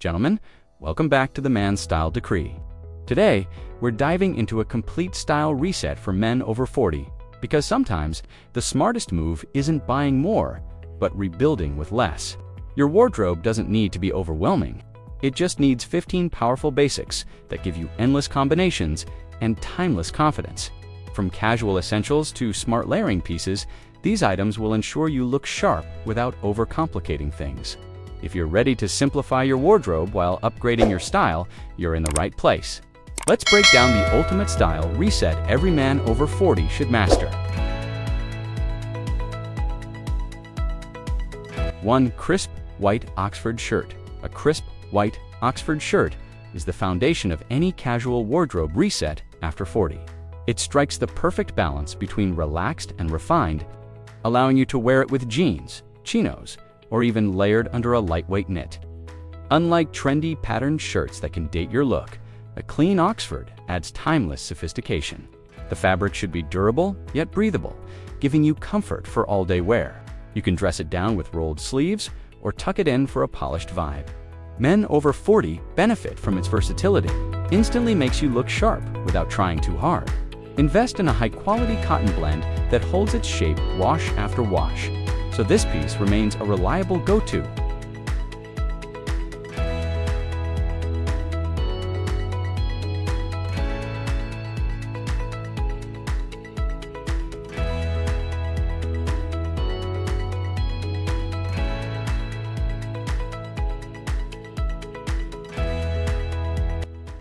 Gentlemen, welcome back to the MensStyle Decree. Today, we're diving into a complete style reset for men over 40, because sometimes the smartest move isn't buying more, but rebuilding with less. Your wardrobe doesn't need to be overwhelming. It just needs 15 powerful basics that give you endless combinations and timeless confidence. From casual essentials to smart layering pieces, these items will ensure you look sharp without overcomplicating things. If you're ready to simplify your wardrobe while upgrading your style, you're in the right place. Let's break down the ultimate style reset every man over 40 should master. 1. Crisp white Oxford shirt. A crisp white Oxford shirt is the foundation of any casual wardrobe reset after 40. It strikes the perfect balance between relaxed and refined, allowing you to wear it with jeans, chinos, or even layered under a lightweight knit. Unlike trendy patterned shirts that can date your look, a clean Oxford adds timeless sophistication. The fabric should be durable yet breathable, giving you comfort for all-day wear. You can dress it down with rolled sleeves or tuck it in for a polished vibe. Men over 40 benefit from its versatility. Instantly makes you look sharp without trying too hard. Invest in a high-quality cotton blend that holds its shape wash after wash, so this piece remains a reliable go-to.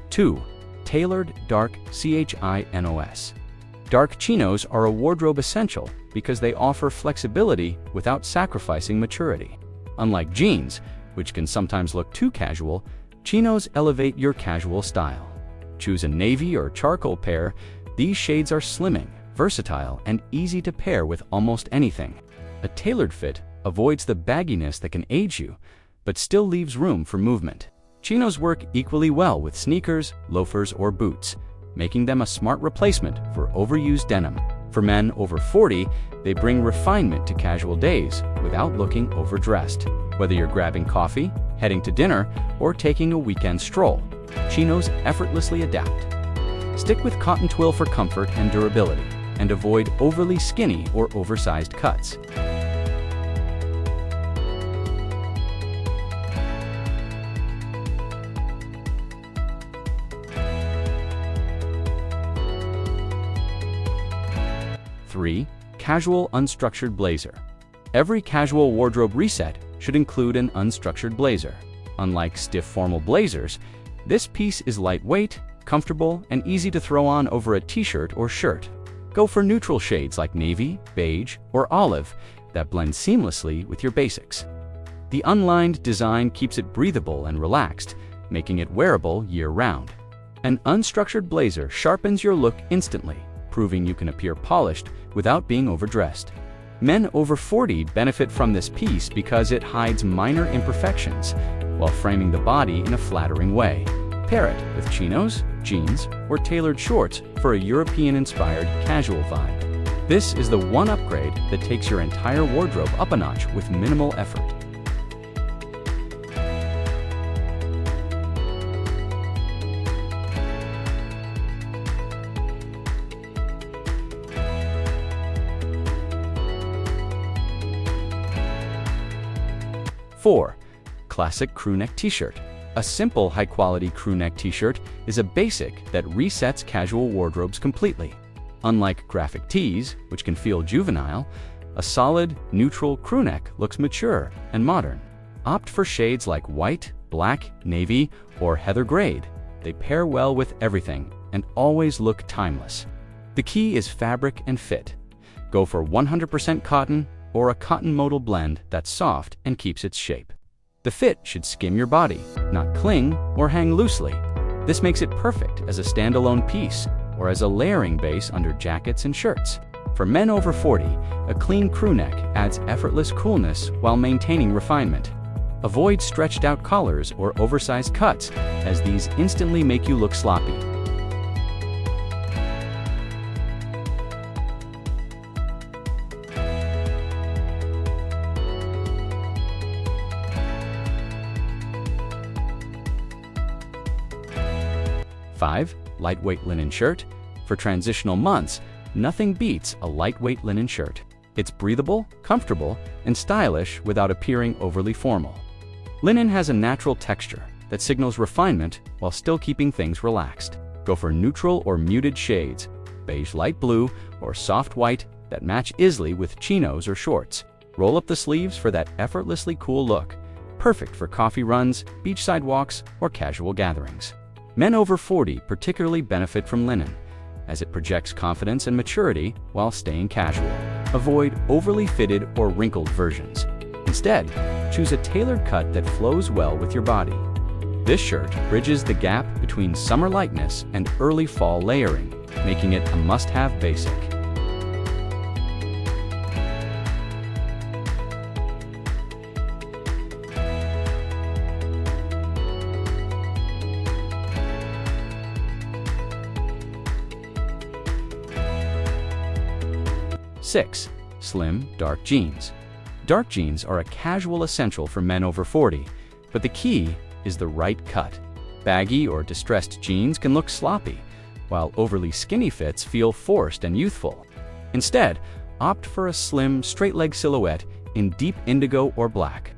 Two, tailored dark chinos. Dark chinos are a wardrobe essential because they offer flexibility without sacrificing maturity. Unlike jeans, which can sometimes look too casual, chinos elevate your casual style. Choose a navy or charcoal pair. These shades are slimming, versatile, and easy to pair with almost anything. A tailored fit avoids the bagginess that can age you, but still leaves room for movement. Chinos work equally well with sneakers, loafers, or boots, making them a smart replacement for overused denim. For men over 40, they bring refinement to casual days without looking overdressed. Whether you're grabbing coffee, heading to dinner, or taking a weekend stroll, chinos effortlessly adapt. Stick with cotton twill for comfort and durability, and avoid overly skinny or oversized cuts. Three, casual unstructured blazer. Every casual wardrobe reset should include an unstructured blazer. Unlike stiff formal blazers, this piece is lightweight, comfortable, and easy to throw on over a t-shirt or shirt. Go for neutral shades like navy, beige, or olive that blend seamlessly with your basics. The unlined design keeps it breathable and relaxed, making it wearable year-round. An unstructured blazer sharpens your look instantly, proving you can appear polished without being overdressed. Men over 40 benefit from this piece because it hides minor imperfections while framing the body in a flattering way. Pair it with chinos, jeans, or tailored shorts for a European-inspired casual vibe. This is the one upgrade that takes your entire wardrobe up a notch with minimal effort. Four, classic crewneck t-shirt. A simple, high-quality crewneck t-shirt is a basic that resets casual wardrobes completely. Unlike graphic tees, which can feel juvenile, a solid, neutral crewneck looks mature and modern. Opt for shades like white, black, navy, or heather grade. They pair well with everything and always look timeless. The key is fabric and fit. Go for 100% cotton or a cotton modal blend that's soft and keeps its shape. The fit should skim your body, not cling or hang loosely. This makes it perfect as a standalone piece or as a layering base under jackets and shirts. For men over 40, a clean crewneck adds effortless coolness while maintaining refinement. Avoid stretched out collars or oversized cuts, as these instantly make you look sloppy. 5. Lightweight linen shirt. For transitional months, nothing beats a lightweight linen shirt. It's breathable, comfortable, and stylish without appearing overly formal. Linen has a natural texture that signals refinement while still keeping things relaxed. Go for neutral or muted shades, beige light blue or soft white that match easily with chinos or shorts. Roll up the sleeves for that effortlessly cool look, perfect for coffee runs, beachside walks, or casual gatherings. Men over 40 particularly benefit from linen, as it projects confidence and maturity while staying casual. Avoid overly fitted or wrinkled versions. Instead, choose a tailored cut that flows well with your body. This shirt bridges the gap between summer lightness and early fall layering, making it a must-have basic. Six. Slim, dark jeans. Dark jeans are a casual essential for men over 40, but the key is the right cut. Baggy or distressed jeans can look sloppy, while overly skinny fits feel forced and youthful. Instead, opt for a slim, straight-leg silhouette in deep indigo or black.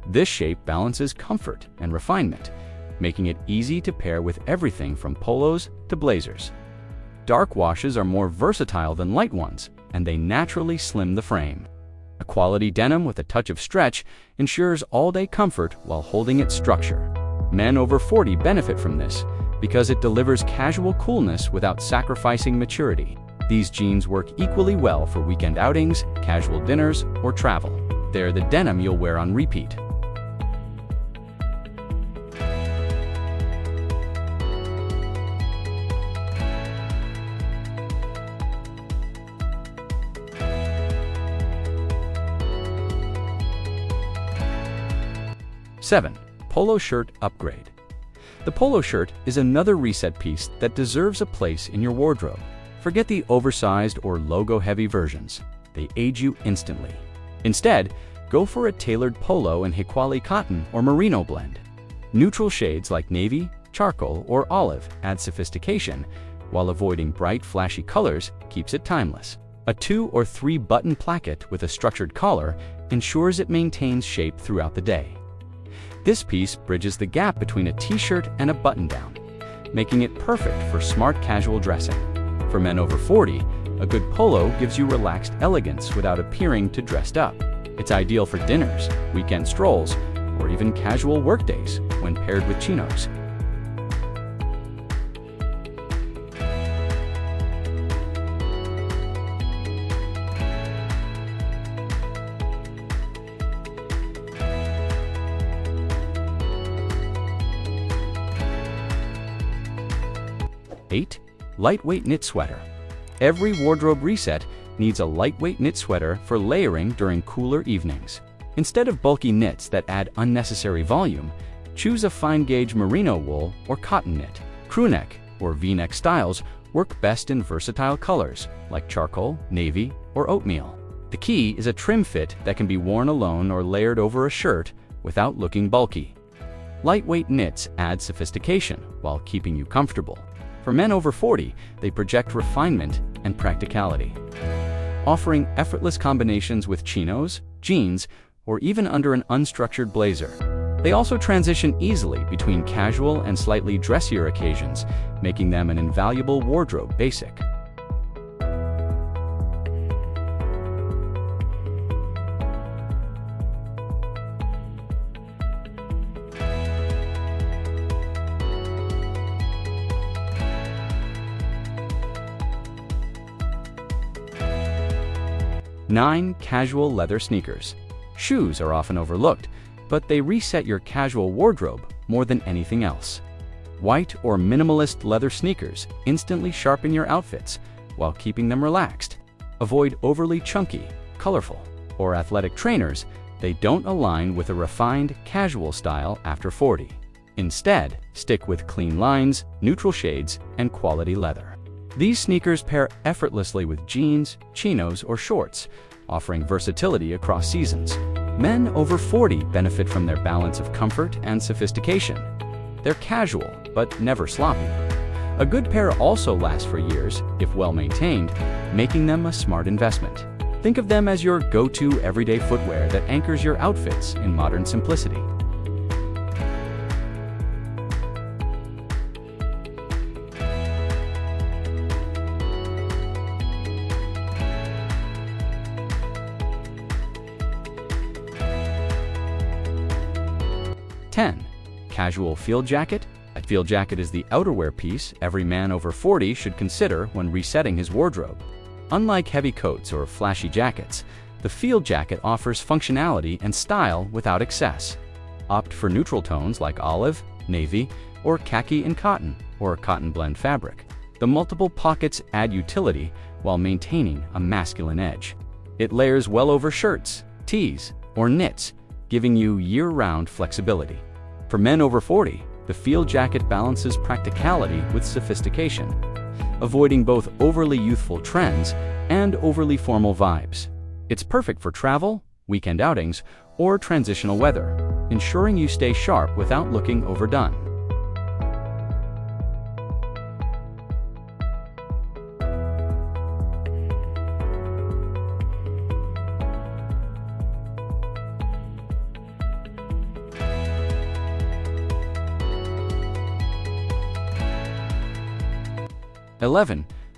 This shape balances comfort and refinement, making it easy to pair with everything from polos to blazers. Dark washes are more versatile than light ones, and they naturally slim the frame. A quality denim with a touch of stretch ensures all-day comfort while holding its structure. Men over 40 benefit from this because it delivers casual coolness without sacrificing maturity. These jeans work equally well for weekend outings, casual dinners, or travel. They're the denim you'll wear on repeat. Seven. Polo shirt upgrade. The polo shirt is another reset piece that deserves a place in your wardrobe. Forget the oversized or logo-heavy versions. They age you instantly. Instead, go for a tailored polo in Hikuali cotton or merino blend. Neutral shades like navy, charcoal, or olive add sophistication, while avoiding bright, flashy colors keeps it timeless. A 2 or 3 button placket with a structured collar ensures it maintains shape throughout the day. This piece bridges the gap between a t-shirt and a button-down, making it perfect for smart casual dressing. For men over 40, a good polo gives you relaxed elegance without appearing too dressed up. It's ideal for dinners, weekend strolls, or even casual workdays when paired with chinos. Eight. Lightweight knit sweater. Every wardrobe reset needs a lightweight knit sweater for layering during cooler evenings. Instead of bulky knits that add unnecessary volume, choose a fine-gauge merino wool or cotton knit. Crewneck or V-neck styles work best in versatile colors like charcoal, navy, or oatmeal. The key is a trim fit that can be worn alone or layered over a shirt without looking bulky. Lightweight knits add sophistication while keeping you comfortable. For men over 40, they project refinement and practicality, offering effortless combinations with chinos, jeans, or even under an unstructured blazer. They also transition easily between casual and slightly dressier occasions, making them an invaluable wardrobe basic. Nine. Casual leather sneakers. Shoes are often overlooked, but they reset your casual wardrobe more than anything else. White or minimalist leather sneakers instantly sharpen your outfits while keeping them relaxed. Avoid overly chunky, colorful, or athletic trainers. They don't align with a refined, casual style after 40. Instead, stick with clean lines, neutral shades, and quality leather. These sneakers pair effortlessly with jeans, chinos, or shorts, offering versatility across seasons. Men over 40 benefit from their balance of comfort and sophistication. They're casual, but never sloppy. A good pair also lasts for years, if well maintained, making them a smart investment. Think of them as your go-to everyday footwear that anchors your outfits in modern simplicity. Casual field jacket. A field jacket is the outerwear piece every man over 40 should consider when resetting his wardrobe. Unlike heavy coats or flashy jackets, the field jacket offers functionality and style without excess. Opt for neutral tones like olive, navy, or khaki and cotton, or cotton blend fabric. The multiple pockets add utility while maintaining a masculine edge. It layers well over shirts, tees, or knits, giving you year-round flexibility. For men over 40, the field jacket balances practicality with sophistication, avoiding both overly youthful trends and overly formal vibes. It's perfect for travel, weekend outings, or transitional weather, ensuring you stay sharp without looking overdone.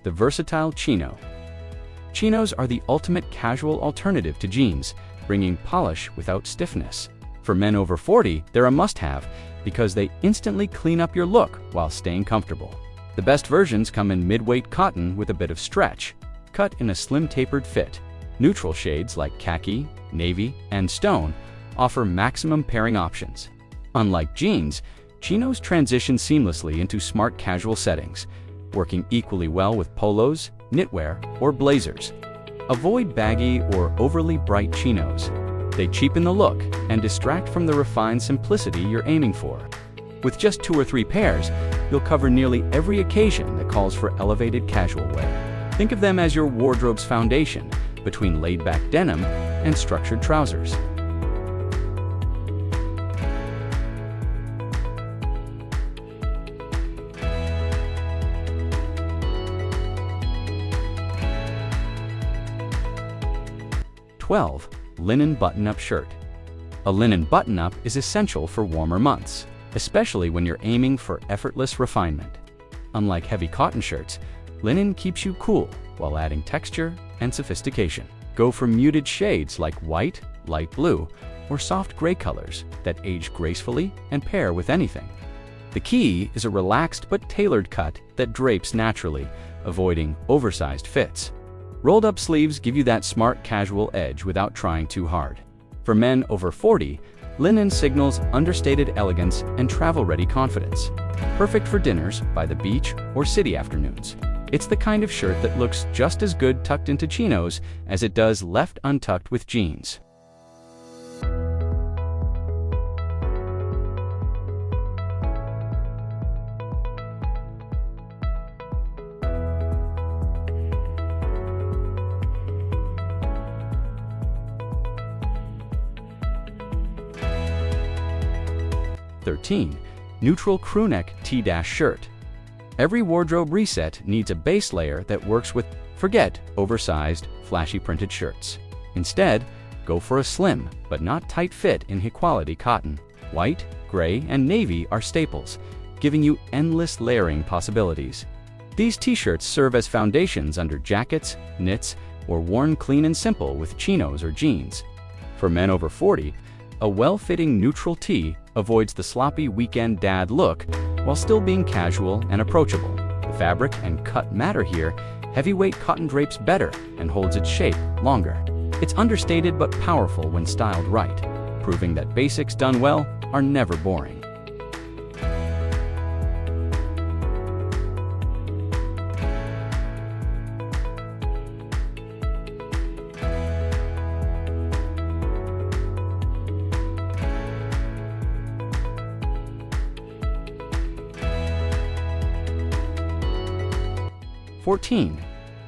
The versatile chino. Chinos are the ultimate casual alternative to jeans, bringing polish without stiffness. For men over 40, they're a must-have because they instantly clean up your look while staying comfortable. The best versions come in mid-weight cotton with a bit of stretch, cut in a slim tapered fit. Neutral shades like khaki, navy, and stone offer maximum pairing options. Unlike jeans, chinos transition seamlessly into smart casual settings, working equally well with polos, knitwear, or blazers. Avoid baggy or overly bright chinos. They cheapen the look and distract from the refined simplicity you're aiming for. With just 2 or 3 pairs, you'll cover nearly every occasion that calls for elevated casual wear. Think of them as your wardrobe's foundation between laid-back denim and structured trousers. Linen button-up shirt. A linen button-up is essential for warmer months, especially when you're aiming for effortless refinement. Unlike heavy cotton shirts, linen keeps you cool while adding texture and sophistication. Go for muted shades like white, light blue, or soft gray colors that age gracefully and pair with anything. The key is a relaxed but tailored cut that drapes naturally, avoiding oversized fits. Rolled-up sleeves give you that smart casual edge without trying too hard. For men over 40, linen signals understated elegance and travel-ready confidence. Perfect for dinners by the beach or city afternoons. It's the kind of shirt that looks just as good tucked into chinos as it does left untucked with jeans. Neutral crewneck tee-shirt. Every wardrobe reset needs a base layer that works with. Forget oversized, flashy printed shirts. Instead, go for a slim but not tight fit in high-quality cotton. White, gray, and navy are staples, giving you endless layering possibilities. These t-shirts serve as foundations under jackets, knits, or worn clean and simple with chinos or jeans. For men over 40, a well-fitting neutral tee avoids the sloppy weekend dad look while still being casual and approachable. The fabric and cut matter here. Heavyweight cotton drapes better and holds its shape longer. It's understated but powerful when styled right, proving that basics done well are never boring.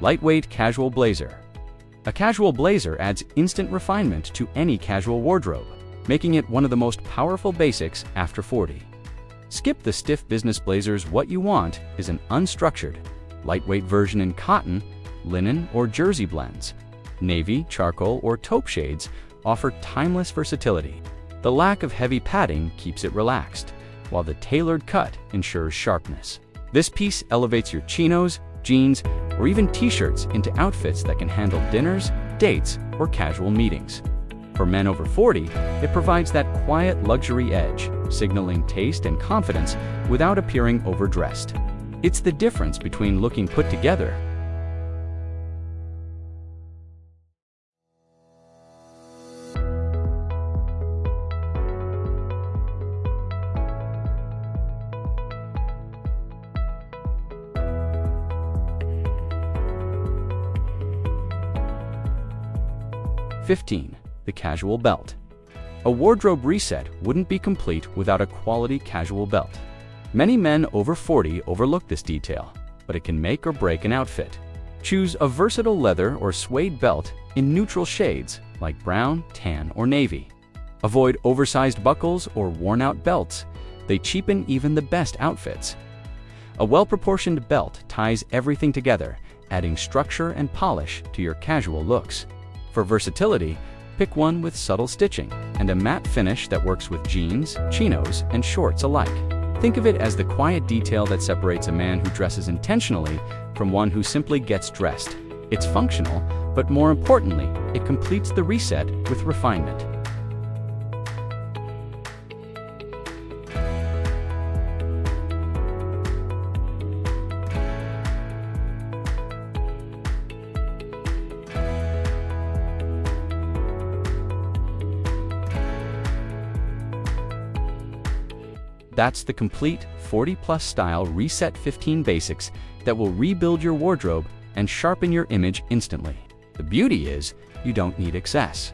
Lightweight casual blazer. A casual blazer adds instant refinement to any casual wardrobe, making it one of the most powerful basics after 40. Skip the stiff business blazers. What you want is an unstructured, lightweight version in cotton, linen, or jersey blends. Navy, charcoal, or taupe shades offer timeless versatility. The lack of heavy padding keeps it relaxed, while the tailored cut ensures sharpness. This piece elevates your chinos, jeans, or even t-shirts into outfits that can handle dinners, dates, or casual meetings. For men over 40, it provides that quiet luxury edge, signaling taste and confidence without appearing overdressed. It's the difference between looking put together . 15. The casual belt. A wardrobe reset wouldn't be complete without a quality casual belt. Many men over 40 overlook this detail, but it can make or break an outfit. Choose a versatile leather or suede belt in neutral shades like brown, tan, or navy. Avoid oversized buckles or worn-out belts. They cheapen even the best outfits. A well-proportioned belt ties everything together, adding structure and polish to your casual looks. For versatility, pick one with subtle stitching and a matte finish that works with jeans, chinos, and shorts alike. Think of it as the quiet detail that separates a man who dresses intentionally from one who simply gets dressed. It's functional, but more importantly, it completes the reset with refinement. That's the complete 40+ style Reset 15 basics that will rebuild your wardrobe and sharpen your image instantly. The beauty is, you don't need excess.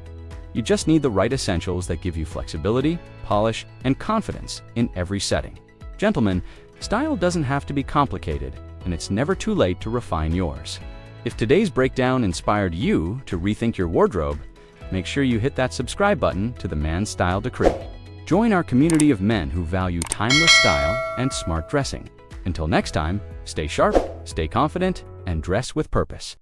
You just need the right essentials that give you flexibility, polish, and confidence in every setting. Gentlemen, style doesn't have to be complicated, and it's never too late to refine yours. If today's breakdown inspired you to rethink your wardrobe, make sure you hit that subscribe button to the MensStyle Decree. Join our community of men who value timeless style and smart dressing. Until next time, stay sharp, stay confident, and dress with purpose.